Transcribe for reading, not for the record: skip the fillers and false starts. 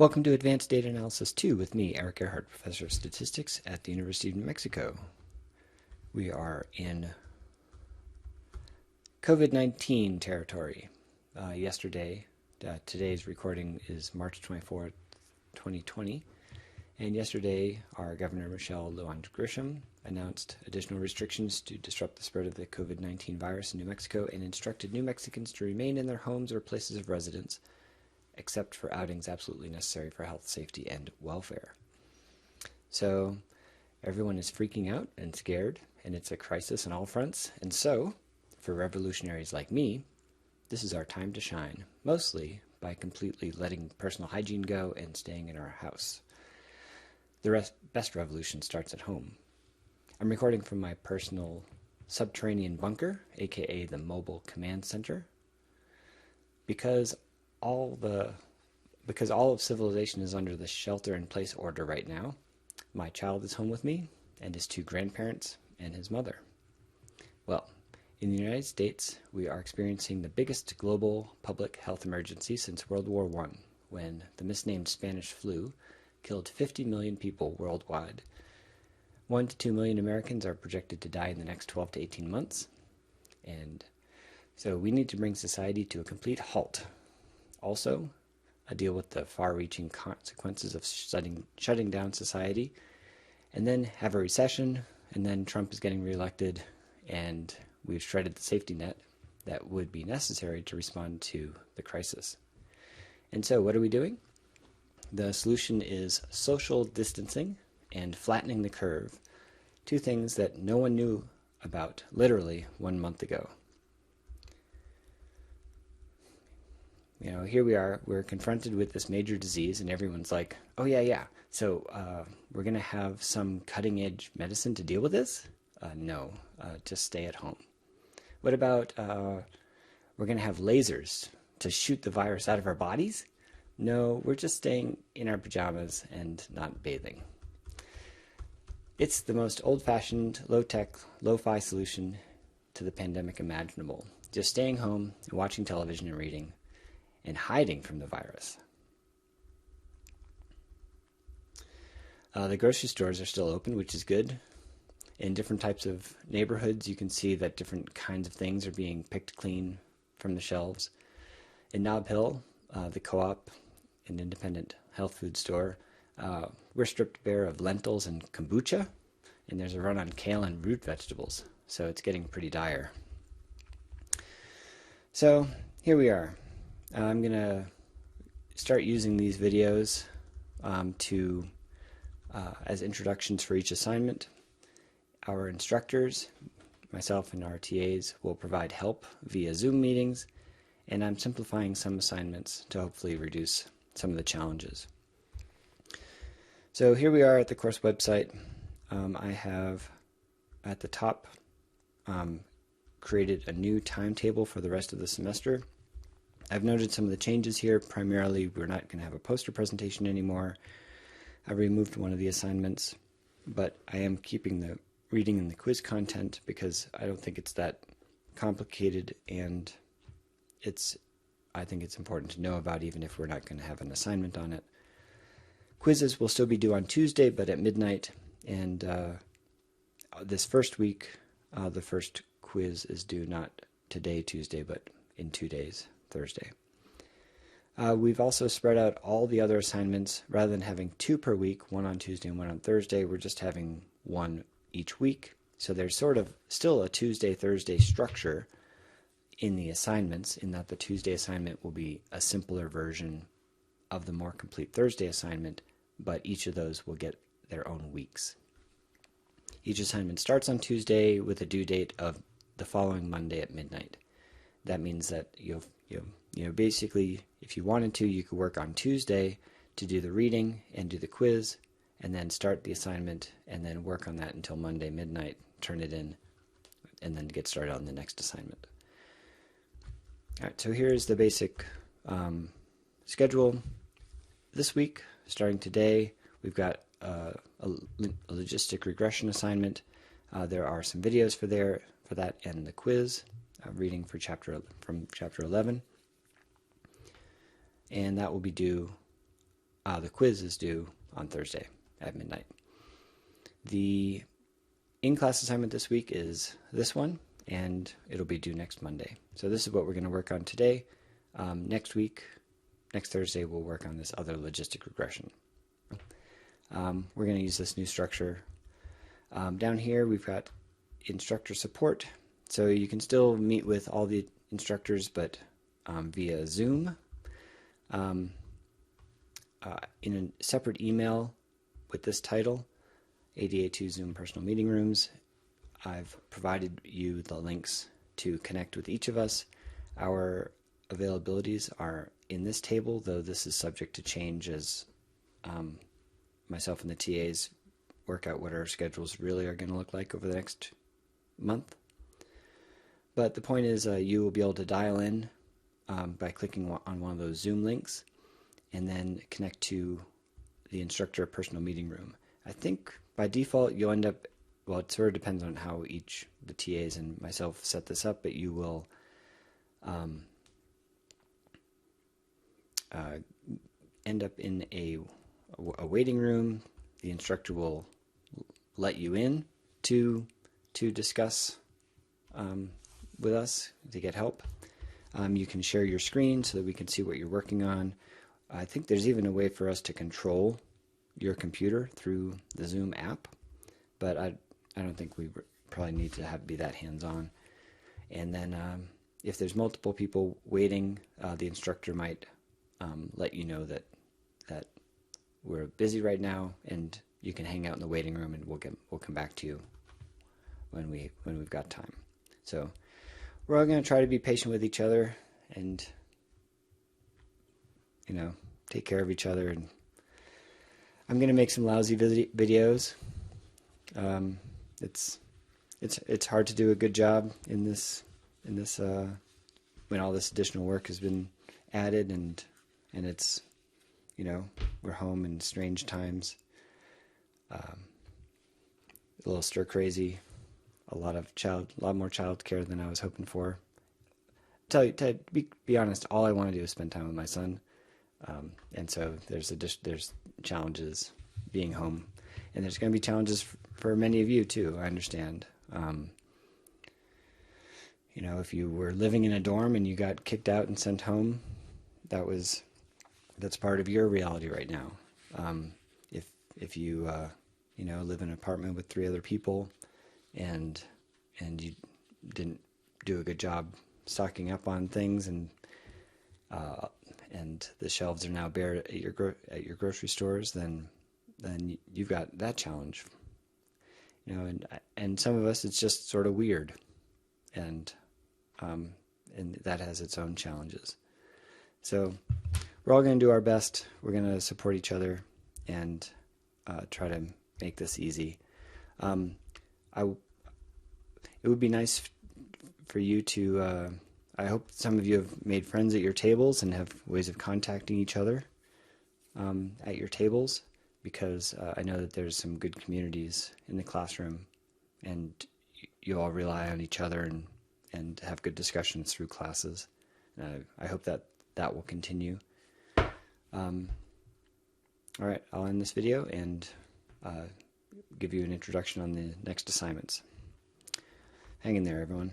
Welcome to Advanced Data Analysis 2 with me, Erik Erhardt, Professor of Statistics at the University of New Mexico. We are in COVID-19 territory. Today's recording is March 24th, 2020, and yesterday our Governor Michelle Lujan Grisham announced additional restrictions to disrupt the spread of the COVID-19 virus in New Mexico and instructed New Mexicans to remain in their homes or places of residence except for outings absolutely necessary for health, safety, and welfare. So everyone is freaking out and scared, and it's a crisis on all fronts. And so, for revolutionaries like me, this is our time to shine, mostly by completely letting personal hygiene go and staying in our house. The best revolution starts at home. I'm recording from my personal subterranean bunker, aka the Mobile Command Center, because all of civilization is under the shelter-in-place order right now. My child is home with me, and his two grandparents, and his mother. Well, in the United States, we are experiencing the biggest global public health emergency since World War I, when the misnamed Spanish flu killed 50 million people worldwide. 1 to 2 million Americans are projected to die in the next 12 to 18 months, and so we need to bring society to a complete halt. Also, deal with the far-reaching consequences of shutting down society, and then have a recession, and then Trump is getting reelected, and we've shredded the safety net that would be necessary to respond to the crisis. And so what are we doing? The solution is social distancing and flattening the curve, two things that no one knew about literally 1 month ago. Here we are, we're confronted with this major disease, and everyone's like, oh yeah, so we're going to have some cutting-edge medicine to deal with this? No, just stay at home. What about we're going to have lasers to shoot the virus out of our bodies? No, we're just staying in our pajamas and not bathing. It's the most old-fashioned, low-tech, lo-fi solution to the pandemic imaginable. Just staying home and watching television and reading, and hiding from the virus. The grocery stores are still open, which is good. In different types of neighborhoods, you can see that different kinds of things are being picked clean from the shelves. In Nob Hill, the co-op, an independent health food store, we're stripped bare of lentils and kombucha, and there's a run on kale and root vegetables, so it's getting pretty dire. So here we are. I'm going to start using these videos as introductions for each assignment. Our instructors, myself and our TAs, will provide help via Zoom meetings, and I'm simplifying some assignments to hopefully reduce some of the challenges. So here we are at the course website. I have at the top created a new timetable for the rest of the semester. I've noted some of the changes here. Primarily, we're not going to have a poster presentation anymore. I removed one of the assignments, but I am keeping the reading and the quiz content because I don't think it's that complicated, and I think it's important to know about even if we're not going to have an assignment on it. Quizzes will still be due on Tuesday, but at midnight, and this first week, the first quiz is due not today, Tuesday, but in 2 days. Thursday. We've also spread out all the other assignments. Rather than having 2 per week, 1 on Tuesday and 1 on Thursday, we're just having 1 each week. So there's sort of still a Tuesday-Thursday structure in the assignments, in that the Tuesday assignment will be a simpler version of the more complete Thursday assignment, but each of those will get their own weeks. Each assignment starts on Tuesday with a due date of the following Monday at midnight. That means that basically, if you wanted to, you could work on Tuesday to do the reading and do the quiz, and then start the assignment, and then work on that until Monday midnight, turn it in, and then get started on the next assignment. All right, so here's the basic schedule. This week, starting today, we've got a logistic regression assignment. There are some videos for that, and the quiz. Reading from chapter 11, and that will be due the quiz is due on Thursday at midnight. The in-class assignment this week is this one, and it'll be due next Monday. So this is what we're going to work on today. Next week, next Thursday, we'll work on this other logistic regression. We're going to use this new structure. Down here, we've got instructor support. So you can still meet with all the instructors, but via Zoom. In a separate email with this title, ADA2 Zoom Personal Meeting Rooms, I've provided you the links to connect with each of us. Our availabilities are in this table, though this is subject to change as myself and the TAs work out what our schedules really are going to look like over the next month. But the point is you will be able to dial in by clicking on one of those Zoom links and then connect to the instructor personal meeting room. I think by default you'll end up, well, it sort of depends on how each the TAs and myself set this up, but you will end up in a waiting room. The instructor will let you in to discuss with us to get help. You can share your screen so that we can see what you're working on. I think there's even a way for us to control your computer through the Zoom app, but I don't think we probably need to be that hands-on. And then if there's multiple people waiting, the instructor might let you know that we're busy right now, and you can hang out in the waiting room, and we'll come back to you when we've got time. So we're all going to try to be patient with each other and take care of each other. And I'm going to make some lousy videos. It's hard to do a good job in this when all this additional work has been added, and it's we're home in strange times. A little stir crazy, a lot more child care than I was hoping for. To be honest, all I want to do is spend time with my son, and so there's challenges being home, and there's going to be challenges for many of you too. I understand. If you were living in a dorm and you got kicked out and sent home, that's part of your reality right now. If you live in an apartment with 3 other people, and you didn't do a good job stocking up on things, and the shelves are now bare at your grocery stores, then you've got that challenge. And some of us, it's just sort of weird, and that has its own challenges. So we're all going to do our best. We're going to support each other and try to make this easy. It would be nice for you to, I hope some of you have made friends at your tables and have ways of contacting each other at your tables, because I know that there's some good communities in the classroom, and you all rely on each other and have good discussions through classes. I hope that will continue. All right, I'll end this video and give you an introduction on the next assignments. Hang in there, everyone.